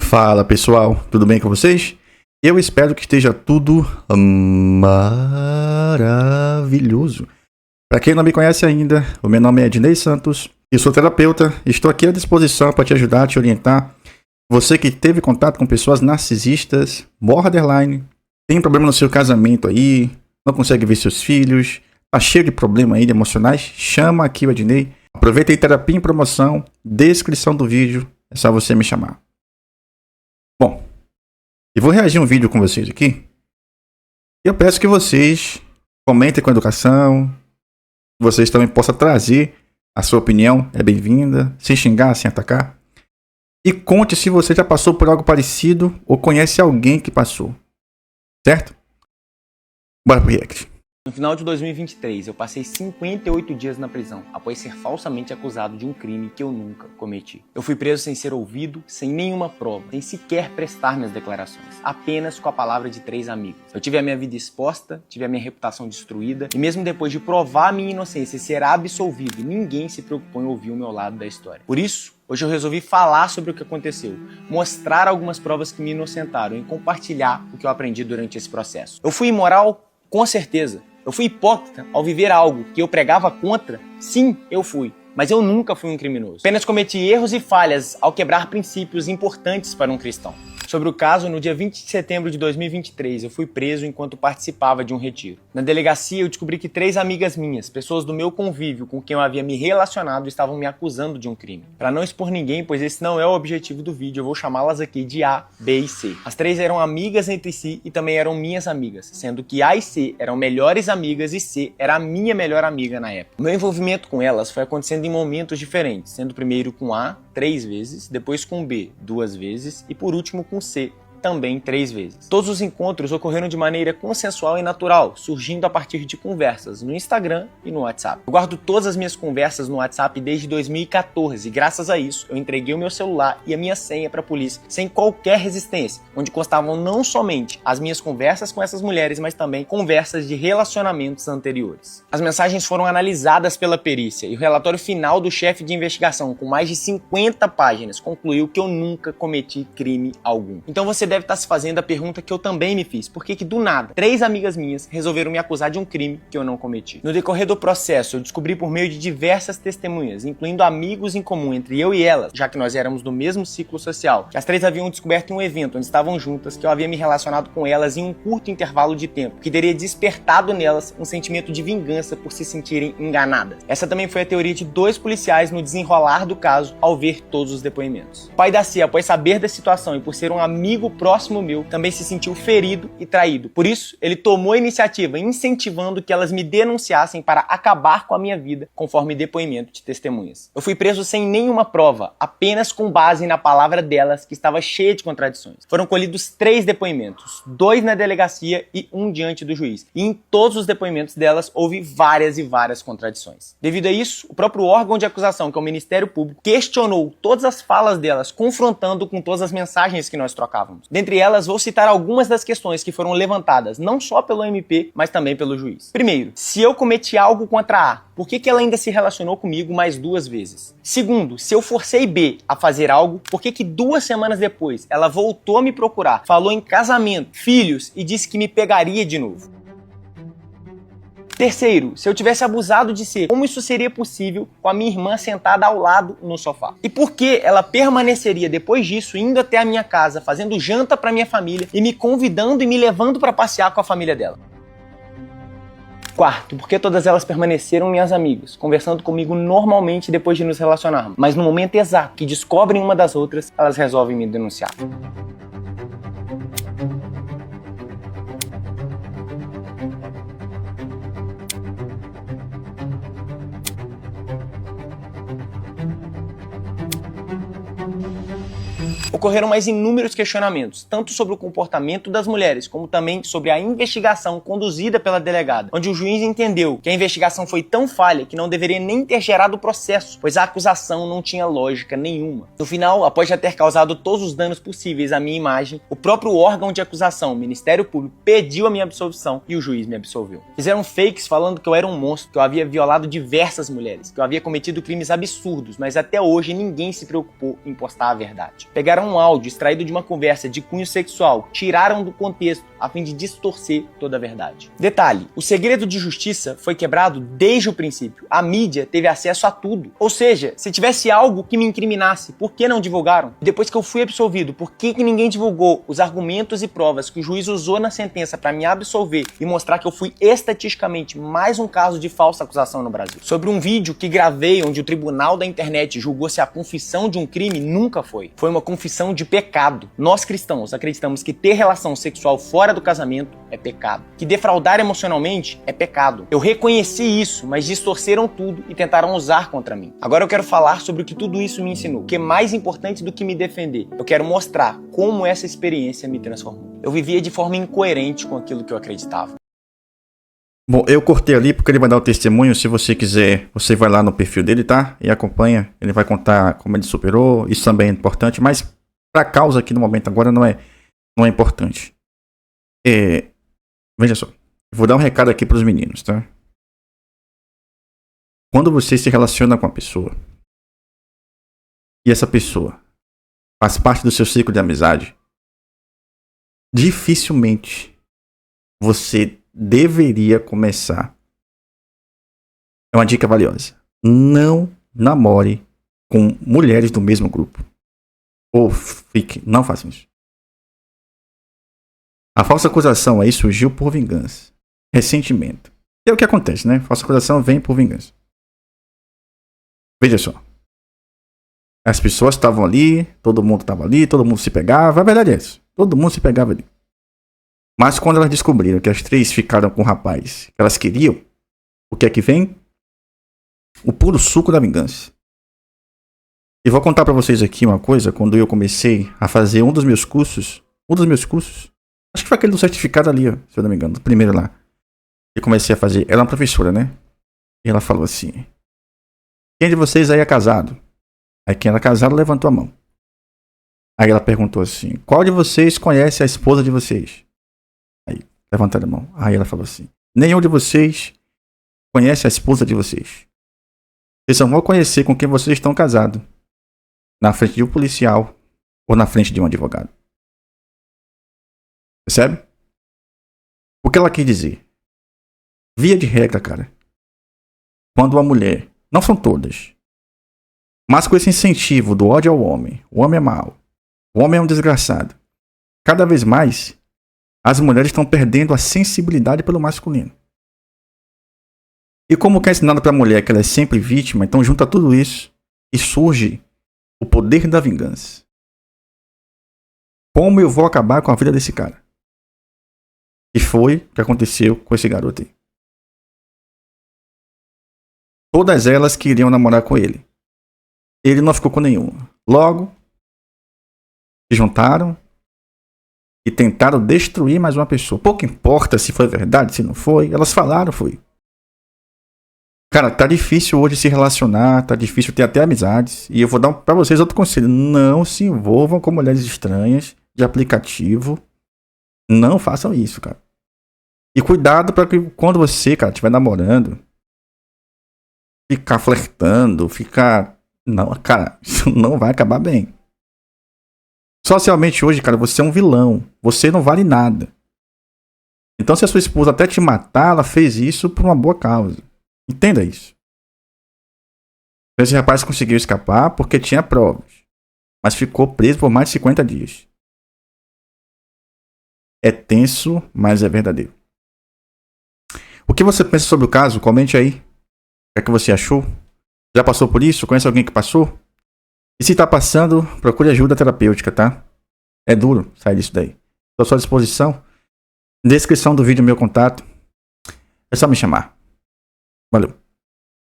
Fala pessoal, tudo bem com vocês? Eu espero que esteja tudo maravilhoso. Para quem não me conhece ainda, o meu nome é Ednei Santos, eu sou terapeuta e estou aqui à disposição para te ajudar, te orientar. Você que teve contato com pessoas narcisistas, borderline, tem problema no seu casamento aí, não consegue ver seus filhos, tá cheio de problema aí emocionais, chama aqui o Ednei. Aproveita aí, terapia em promoção, descrição do vídeo, é só você me chamar. Bom, eu vou reagir um vídeo com vocês aqui. Eu peço que vocês comentem com educação, que vocês também possam trazer a sua opinião, é bem-vinda, sem xingar, sem atacar. E conte se você já passou por algo parecido ou conhece alguém que passou. Certo? Bora pro react. No final de 2023, eu passei 58 dias na prisão, após ser falsamente acusado de um crime que eu nunca cometi. Eu fui preso sem ser ouvido, sem nenhuma prova, sem sequer prestar minhas declarações, apenas com a palavra de 3 amigos. Eu tive a minha vida exposta, tive a minha reputação destruída, e mesmo depois de provar a minha inocência e ser absolvido, ninguém se preocupou em ouvir o meu lado da história. Por isso, hoje eu resolvi falar sobre o que aconteceu, mostrar algumas provas que me inocentaram e compartilhar o que eu aprendi durante esse processo. Eu fui imoral? Com certeza. Eu fui hipócrita ao viver algo que eu pregava contra? Sim, eu fui. Mas eu nunca fui um criminoso. Apenas cometi erros e falhas ao quebrar princípios importantes para um cristão. Sobre o caso, no dia 20 de setembro de 2023, eu fui preso enquanto participava de um retiro. Na delegacia, eu descobri que 3 amigas minhas, pessoas do meu convívio com quem eu havia me relacionado, estavam me acusando de um crime. Para não expor ninguém, pois esse não é o objetivo do vídeo, eu vou chamá-las aqui de A, B e C. As 3 eram amigas entre si e também eram minhas amigas, sendo que A e C eram melhores amigas e C era a minha melhor amiga na época. O meu envolvimento com elas foi acontecendo em momentos diferentes, sendo primeiro com A 3 vezes, depois com B 2 vezes e por último com C também 3 vezes. Todos os encontros ocorreram de maneira consensual e natural, surgindo a partir de conversas no Instagram e no WhatsApp. Eu guardo todas as minhas conversas no WhatsApp desde 2014 e graças a isso eu entreguei o meu celular e a minha senha para a polícia sem qualquer resistência, onde constavam não somente as minhas conversas com essas mulheres, mas também conversas de relacionamentos anteriores. As mensagens foram analisadas pela perícia e o relatório final do chefe de investigação, com mais de 50 páginas, concluiu que eu nunca cometi crime algum. Então você deve estar se fazendo a pergunta que eu também me fiz. Por que que do nada 3 amigas minhas resolveram me acusar de um crime que eu não cometi? No decorrer do processo, eu descobri por meio de diversas testemunhas, incluindo amigos em comum entre eu e elas, já que nós éramos do mesmo ciclo social, que as 3 haviam descoberto em um evento onde estavam juntas, que eu havia me relacionado com elas em um curto intervalo de tempo, que teria despertado nelas um sentimento de vingança por se sentirem enganadas. Essa também foi a teoria de 2 policiais no desenrolar do caso ao ver todos os depoimentos. O pai da Cia, após saber da situação e por ser um amigo próximo meu, também se sentiu ferido e traído. Por isso, ele tomou a iniciativa, incentivando que elas me denunciassem para acabar com a minha vida, conforme depoimento de testemunhas. Eu fui preso sem nenhuma prova, apenas com base na palavra delas, que estava cheia de contradições. Foram colhidos 3 depoimentos, 2 na delegacia e 1 diante do juiz. E em todos os depoimentos delas houve várias e várias contradições. Devido a isso, o próprio órgão de acusação, que é o Ministério Público, questionou todas as falas delas, confrontando com todas as mensagens que nós trocávamos. Dentre elas, vou citar algumas das questões que foram levantadas, não só pelo MP, mas também pelo juiz. Primeiro, se eu cometi algo contra A, por que ela ainda se relacionou comigo mais 2 vezes? Segundo, se eu forcei B a fazer algo, por que 2 semanas depois ela voltou a me procurar, falou em casamento, filhos e disse que me pegaria de novo? Terceiro, se eu tivesse abusado de C, como isso seria possível com a minha irmã sentada ao lado no sofá? E por que ela permaneceria depois disso indo até a minha casa, fazendo janta para minha família e me convidando e me levando para passear com a família dela? Quarto, porque todas elas permaneceram minhas amigas, conversando comigo normalmente depois de nos relacionarmos, mas no momento exato que descobrem uma das outras, elas resolvem me denunciar. Ocorreram mais inúmeros questionamentos, tanto sobre o comportamento das mulheres, como também sobre a investigação conduzida pela delegada, onde o juiz entendeu que a investigação foi tão falha que não deveria nem ter gerado o processo, pois a acusação não tinha lógica nenhuma. No final, após já ter causado todos os danos possíveis à minha imagem, o próprio órgão de acusação, o Ministério Público, pediu a minha absolvição e o juiz me absolveu. Fizeram fakes falando que eu era um monstro, que eu havia violado diversas mulheres, que eu havia cometido crimes absurdos, mas até hoje ninguém se preocupou em postar a verdade. pegaram um áudio extraído de uma conversa de cunho sexual, tiraram do contexto a fim de distorcer toda a verdade. Detalhe, o segredo de justiça foi quebrado desde o princípio. A mídia teve acesso a tudo. Ou seja, se tivesse algo que me incriminasse, por que não divulgaram? Depois que eu fui absolvido, por que ninguém divulgou os argumentos e provas que o juiz usou na sentença para me absolver e mostrar que eu fui estatisticamente mais um caso de falsa acusação no Brasil? Sobre um vídeo que gravei onde o tribunal da internet julgou se a confissão de um crime nunca foi. Foi uma confissão de pecado. Nós cristãos acreditamos que ter relação sexual fora do casamento é pecado. Que defraudar emocionalmente é pecado. Eu reconheci isso, mas distorceram tudo e tentaram usar contra mim. Agora eu quero falar sobre o que tudo isso me ensinou, que é mais importante do que me defender. Eu quero mostrar como essa experiência me transformou. Eu vivia de forma incoerente com aquilo que eu acreditava. Bom, eu cortei ali porque ele vai dar o testemunho. Se você quiser, você vai lá no perfil dele, tá? E acompanha. Ele vai contar como ele superou. Isso também é importante, mas para a causa aqui no momento agora não é importante. Veja só. Vou dar um recado aqui para os meninos, tá? Quando você se relaciona com uma pessoa e essa pessoa faz parte do seu ciclo de amizade, dificilmente você deveria começar. É uma dica valiosa. Não namore com mulheres do mesmo grupo. Ou não façam isso. A falsa acusação aí surgiu por vingança, ressentimento. E é o que acontece, né? Falsa acusação vem por vingança. Veja só. As pessoas estavam ali, todo mundo estava ali, todo mundo se pegava. A verdade é isso. Todo mundo se pegava ali. Mas quando elas descobriram que as três ficaram com o rapaz que elas queriam, o que é que vem? O puro suco da vingança. E vou contar pra vocês aqui uma coisa. Quando eu comecei a fazer um dos meus cursos, acho que foi aquele do certificado ali, se eu não me engano, do primeiro lá. Eu comecei a fazer, ela é uma professora, né? E ela falou assim: quem de vocês aí é casado? Aí quem era casado levantou a mão. Aí ela perguntou assim: qual de vocês conhece a esposa de vocês? Aí levantaram a mão. Aí ela falou assim: nenhum de vocês conhece a esposa de vocês. Vocês só vão conhecer com quem vocês estão casados. Na frente de um policial ou na frente de um advogado. Percebe? O que ela quis dizer? Via de regra, cara. Quando uma mulher, não são todas, mas com esse incentivo do ódio ao homem, o homem é mau, o homem é um desgraçado, cada vez mais as mulheres estão perdendo a sensibilidade pelo masculino. E como que é ensinado para a mulher que ela é sempre vítima, então junta tudo isso e surge o poder da vingança. Como eu vou acabar com a vida desse cara? E foi o que aconteceu com esse garoto aí. Todas elas queriam namorar com ele. Ele não ficou com nenhuma. Logo, se juntaram e tentaram destruir mais uma pessoa. Pouco importa se foi verdade, se não foi. Elas falaram, foi. Cara, tá difícil hoje se relacionar, tá difícil ter até amizades. E eu vou dar pra vocês outro conselho. Não se envolvam com mulheres estranhas de aplicativo. Não façam isso, cara. E cuidado pra que quando você, cara, estiver namorando, ficar flertando, Não, cara, isso não vai acabar bem. Socialmente hoje, cara, você é um vilão. Você não vale nada. Então se a sua esposa até te matar, ela fez isso por uma boa causa. Entenda isso. Esse rapaz conseguiu escapar porque tinha provas, mas ficou preso por mais de 50 dias. É tenso, mas é verdadeiro. O que você pensa sobre o caso? Comente aí. O que é que você achou? Já passou por isso? Conhece alguém que passou? E se tá passando, procure ajuda terapêutica, tá? É duro sair disso daí. Estou à sua disposição. Descrição do vídeo, meu contato. É só me chamar. Valeu.